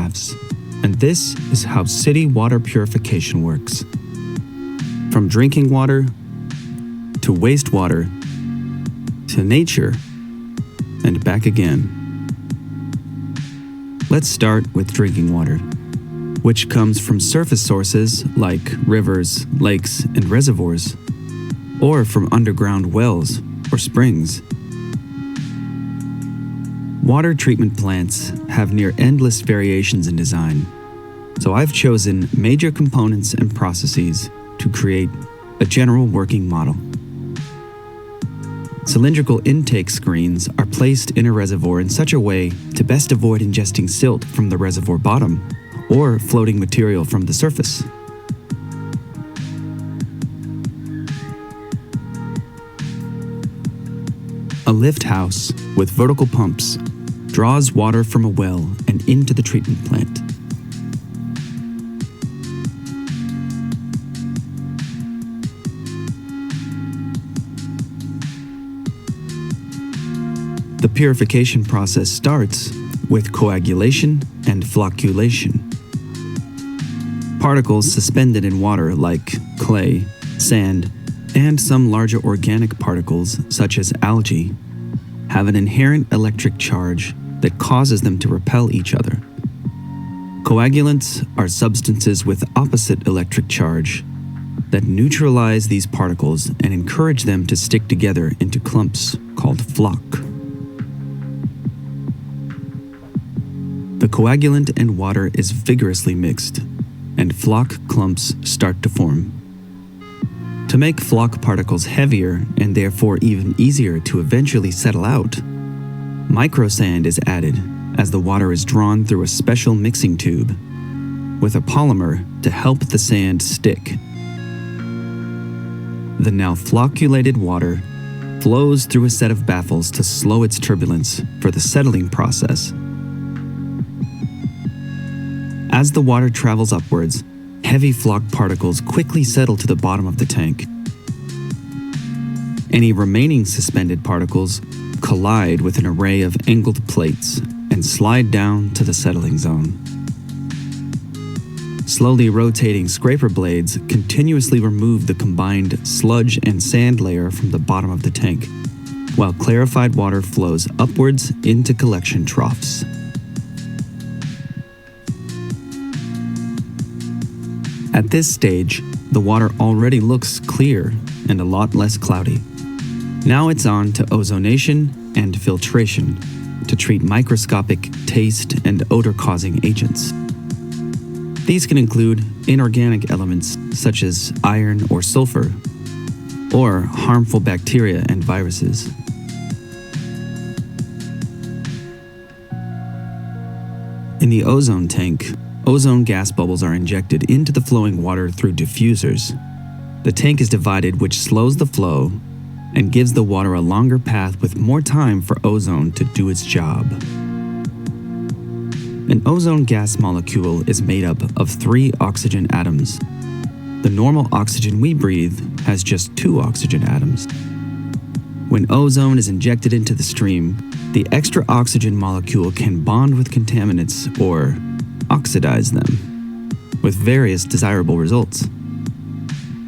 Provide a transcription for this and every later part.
graphs, and this is how city water purification works. From drinking water, to wastewater, to nature, and back again. Let's start with drinking water, which comes from surface sources like rivers, lakes, and reservoirs, or from underground wells or springs. Water treatment plants have near endless variations in design, so I've chosen major components and processes to create a general working model. Cylindrical intake screens are placed in a reservoir in such a way to best avoid ingesting silt from the reservoir bottom or floating material from the surface. A lift house with vertical pumps draws water from a well and into the treatment plant. The purification process starts with coagulation and flocculation. Particles suspended in water like clay, sand, and some larger organic particles such as algae have an inherent electric charge that causes them to repel each other. Coagulants are substances with opposite electric charge that neutralize these particles and encourage them to stick together into clumps called floc. The coagulant and water is vigorously mixed, and floc clumps start to form. To make floc particles heavier and therefore even easier to eventually settle out, microsand is added as the water is drawn through a special mixing tube with a polymer to help the sand stick. The now flocculated water flows through a set of baffles to slow its turbulence for the settling process. As the water travels upwards, heavy floc particles quickly settle to the bottom of the tank. Any remaining suspended particles collide with an array of angled plates and slide down to the settling zone. Slowly rotating scraper blades continuously remove the combined sludge and sand layer from the bottom of the tank, while clarified water flows upwards into collection troughs. At this stage, the water already looks clear and a lot less cloudy. Now it's on to ozonation and filtration to treat microscopic taste and odor-causing agents. These can include inorganic elements such as iron or sulfur, or harmful bacteria and viruses. In the ozone tank, ozone gas bubbles are injected into the flowing water through diffusers. The tank is divided, which slows the flow and gives the water a longer path with more time for ozone to do its job. An ozone gas molecule is made up of 3 oxygen atoms. The normal oxygen we breathe has just 2 oxygen atoms. When ozone is injected into the stream, the extra oxygen molecule can bond with contaminants or oxidize them, with various desirable results.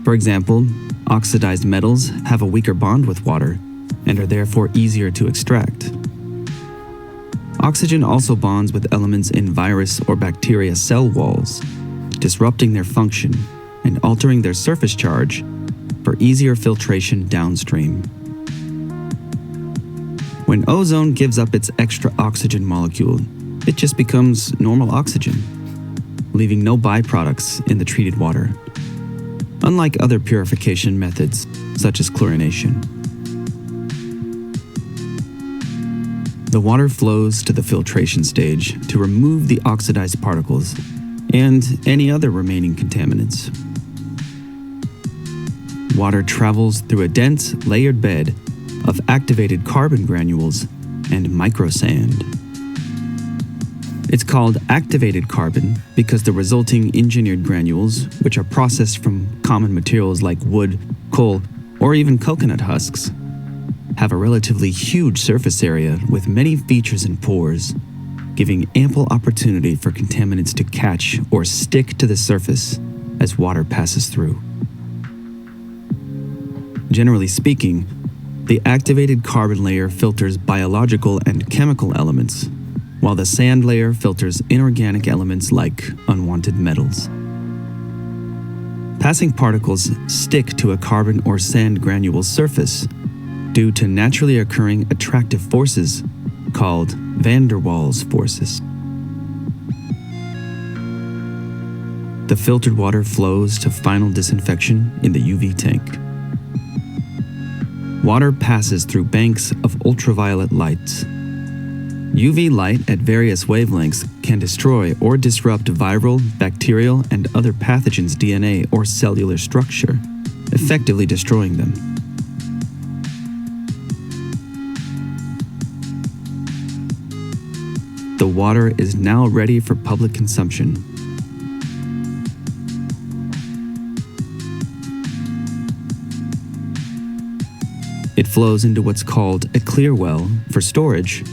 For example, oxidized metals have a weaker bond with water and are therefore easier to extract. Oxygen also bonds with elements in virus or bacteria cell walls, disrupting their function and altering their surface charge for easier filtration downstream. When ozone gives up its extra oxygen molecule, it just becomes normal oxygen, leaving no byproducts in the treated water, unlike other purification methods such as chlorination. The water flows to the filtration stage to remove the oxidized particles and any other remaining contaminants. Water travels through a dense, layered bed of activated carbon granules and microsand. It's called activated carbon because the resulting engineered granules, which are processed from common materials like wood, coal, or even coconut husks, have a relatively huge surface area with many features and pores, giving ample opportunity for contaminants to catch or stick to the surface as water passes through. Generally speaking, the activated carbon layer filters biological and chemical elements, while the sand layer filters inorganic elements like unwanted metals. Passing particles stick to a carbon or sand granule surface due to naturally occurring attractive forces called van der Waals forces. The filtered water flows to final disinfection in the UV tank. Water passes through banks of ultraviolet light. UV light at various wavelengths can destroy or disrupt viral, bacterial, and other pathogens' DNA or cellular structure, effectively destroying them. The water is now ready for public consumption. It flows into what's called a clear well for storage,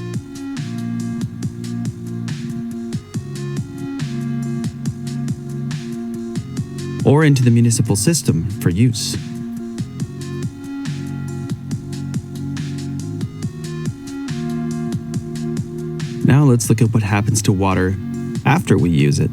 or into the municipal system for use. Now let's look at what happens to water after we use it.